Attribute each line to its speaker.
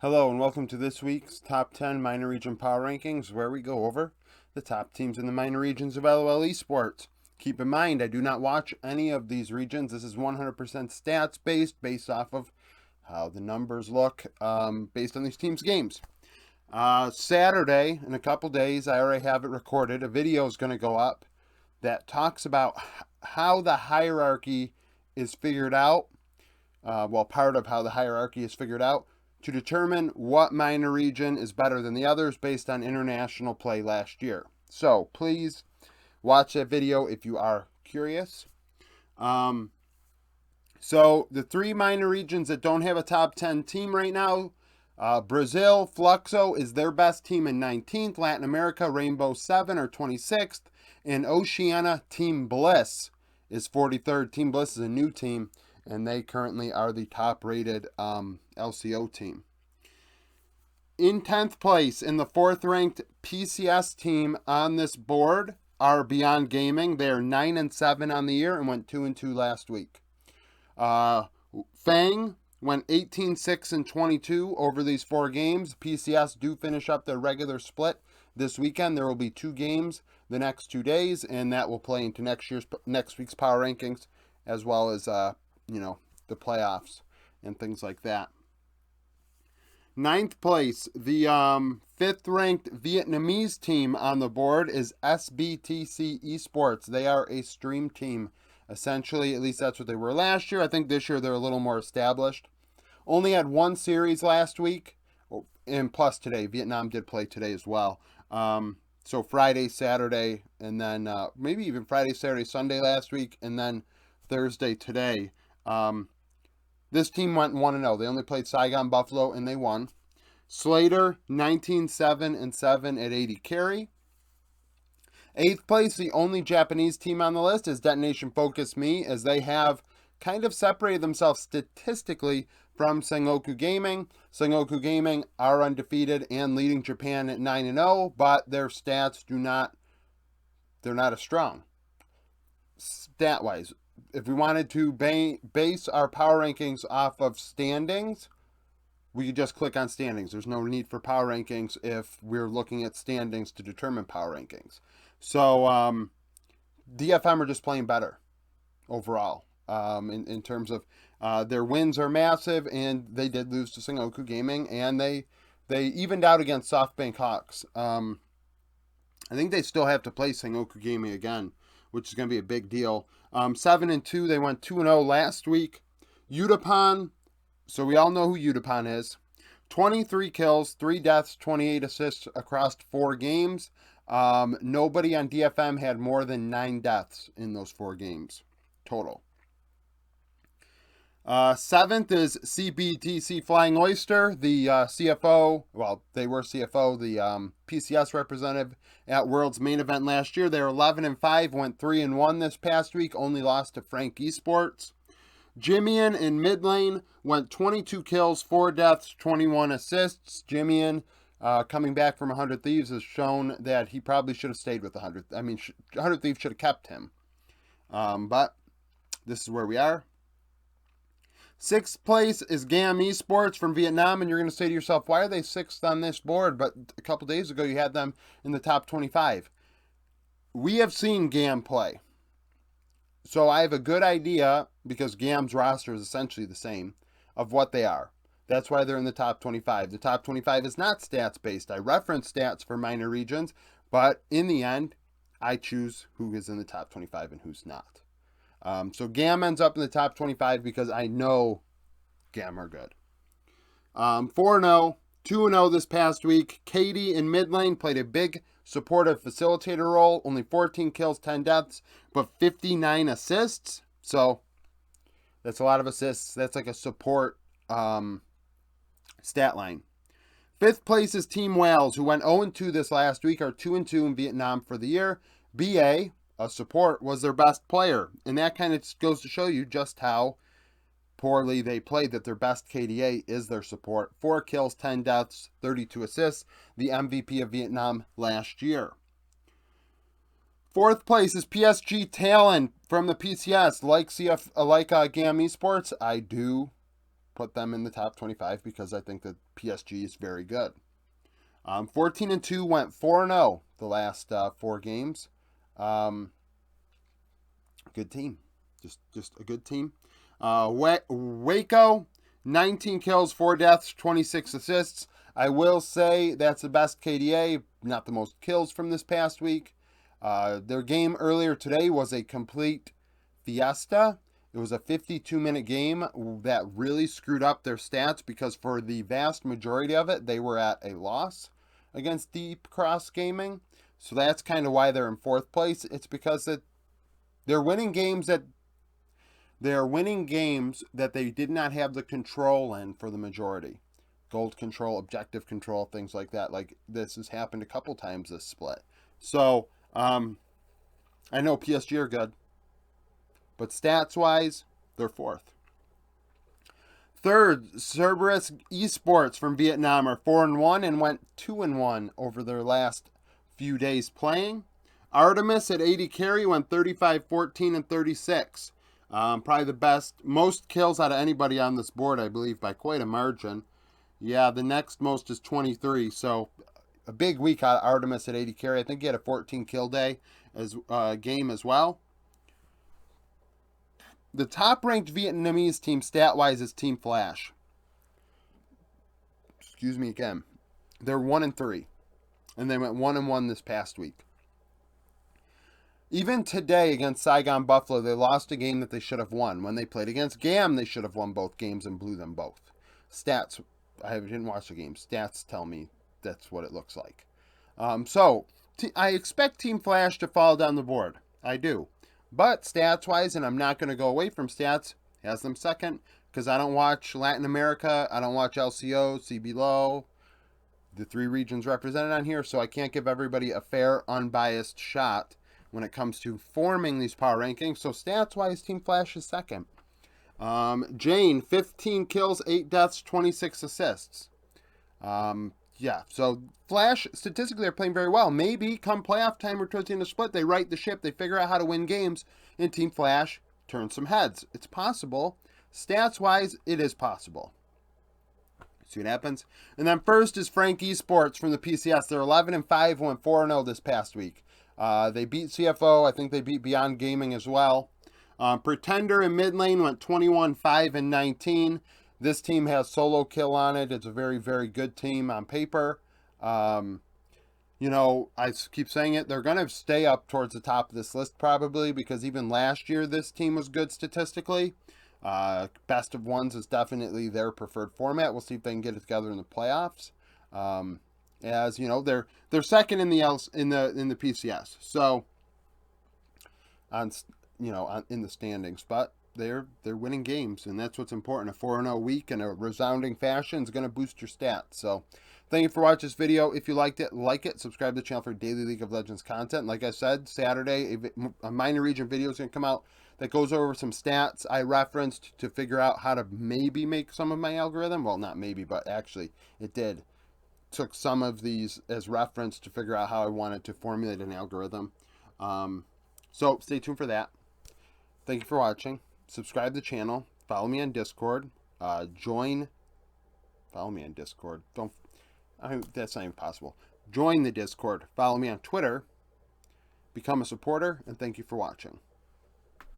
Speaker 1: Hello and welcome to this week's Top 10 Minor Region Power Rankings, where we go over the top teams in the minor regions of LOL Esports. Keep in mind, I do not watch any of these regions. This is 100% stats based off of how the numbers look based on these teams' games. Saturday, in a couple days, I already have it recorded. A video is going to go up that talks about how the hierarchy is figured out. Part of how the hierarchy is figured out to determine what minor region is better than the others based on international play last year. So please watch that video if you are curious. So the three minor regions that don't have a top 10 team right now, Brazil, Fluxo is their best team in 19th. Latin America, Rainbow 7 are 26th. And Oceania, Team Bliss is 43rd. Team Bliss is a new team, and they currently are the top-rated LCO team. In 10th place, in the 4th-ranked PCS team on this board, are Beyond Gaming. They are 9-7 on the year and went 2-2 last week. Fang went 18-6-22 over these 4 games. PCS do finish up their regular split this weekend. There will be 2 games the next 2 days, and that will play into next week's power rankings, as well as the playoffs and things like that. 9th place, the 5th-ranked Vietnamese team on the board is SBTC Esports. They are a stream team, essentially. At least that's what they were last year. I think this year they're a little more established. Only had 1 series last week, and plus today. Vietnam did play today as well. So Friday, Saturday, and then maybe even Friday, Saturday, Sunday last week, and then Thursday today. This team went 1-0. They only played Saigon Buffalo, and they won. Slater, 19-7-7 at 80 carry. 8th place, the only Japanese team on the list, is Detonation Focus Me, as they have kind of separated themselves statistically from Sengoku Gaming. Sengoku Gaming are undefeated and leading Japan at 9-0, but their stats they're not as strong. Stat-wise, if we wanted to base our power rankings off of standings, we could just click on standings. There's no need for power rankings if we're looking at standings to determine power rankings. So DFM are just playing better overall in terms of their wins are massive, and they did lose to Sengoku Gaming, and they evened out against SoftBank Hawks. I think they still have to play Sengoku Gaming again, which is going to be a big deal. 7-2, they went 2-0 last week. Udapon, so we all know who Udapon is. 23 kills, 3 deaths, 28 assists across 4 games. Nobody on DFM had more than 9 deaths in those 4 games total. 7th is CBTC Flying Oyster, the CFO, they were CFO, the PCS representative at World's main event last year. They were 11-5, went 3-1 this past week, only lost to Frank Esports. Jimian in mid lane went 22 kills, 4 deaths, 21 assists. Jimian, coming back from 100 Thieves, has shown that he probably should have stayed with 100. 100 Thieves should have kept him. But this is where we are. 6th place is GAM Esports from Vietnam, and you're going to say to yourself, why are they 6th on this board? But a couple days ago, you had them in the top 25. We have seen GAM play. So I have a good idea, because GAM's roster is essentially the same, of what they are. That's why they're in the top 25. The top 25 is not stats-based. I reference stats for minor regions, but in the end, I choose who is in the top 25 and who's not. So GAM ends up in the top 25 because I know GAM are good. 4-0, 2-0 this past week. Katie in mid lane played a big supportive facilitator role. Only 14 kills, 10 deaths, but 59 assists. So that's a lot of assists. That's like a support stat line. 5th place is Team Wales, who went 0-2 this last week, are 2-2 in Vietnam for the year. BA, a support, was their best player, and that kind of goes to show you just how poorly they played, that their best KDA is their support. 4 kills, 10 deaths, 32 assists, the MVP of Vietnam last year. 4th place is PSG Talent from the PCS. Like GAM Esports, I do put them in the top 25 because I think that PSG is very good. 14-2 went 4-0 the last 4 games. Good team, just a good team. Waco, 19 kills, 4 deaths, 26 assists. I will say that's the best KDA, not the most kills from this past week. Their game earlier today was a complete fiesta. It was a 52-minute game that really screwed up their stats because for the vast majority of it, they were at a loss against Deep Cross Gaming. So that's kind of why they're in 4th place. It's because they're winning games that they did not have the control in for the majority. Gold control, objective control, things like that. Like this has happened a couple times this split. So I know PSG are good, but stats-wise, they're 4th. 3rd, Cerberus Esports from Vietnam are 4-1 and went 2-1 over their last few days playing. Artemis at 80 carry went 35, 14, and 36. Probably the most kills out of anybody on this board, I believe, by quite a margin. Yeah, the next most is 23, so a big week out of Artemis at 80 carry. I think he had a 14 kill day as game as well. The top-ranked Vietnamese team stat-wise is Team Flash. Excuse me again. They're 1-3, and they went 1-1 this past week. Even today against Saigon Buffalo, they lost a game that they should have won. When they played against GAM, they should have won both games and blew them both. Stats, I didn't watch the game. Stats tell me that's what it looks like. I expect Team Flash to fall down the board. I do. But stats-wise, and I'm not going to go away from stats, has them 2nd because I don't watch Latin America. I don't watch LCO, CBLOW, the 3 regions represented on here, so I can't give everybody a fair, unbiased shot when it comes to forming these power rankings. So stats-wise, Team Flash is 2nd. Jane, 15 kills, 8 deaths, 26 assists. Yeah, so Flash, statistically, are playing very well. Maybe come playoff time or towards the end of the split, they right the ship, they figure out how to win games, and Team Flash turns some heads. It's possible. Stats-wise, it is possible. See what happens. And then first is Frank Esports from the PCS. They're 11-5, went 4-0 this past week. They beat CFO. I think they beat Beyond Gaming as well. Pretender in mid lane went 21-5 and 19. This team has solo kill on it. It's a very, very good team on paper. You know, I keep saying it. They're going to stay up towards the top of this list probably because even last year this team was good statistically. Best of ones is definitely their preferred format. We'll see if they can get it together in the playoffs. As you know, they're 2nd in the PCS. So in the standings, but they're winning games, and that's what's important. A 4-0 week in a resounding fashion is going to boost your stats. So thank you for watching this video. If you liked it, like it. Subscribe to the channel for daily League of Legends content. Like I said, Saturday, a minor region video is going to come out that goes over some stats I referenced to figure out how to maybe make some of my algorithm. Well, not maybe, but actually it did. Took some of these as reference to figure out how I wanted to formulate an algorithm. So stay tuned for that. Thank you for watching. Subscribe to the channel. Follow me on Discord. Follow me on Discord. That's not even possible. Join the Discord. Follow me on Twitter. Become a supporter, and thank you for watching.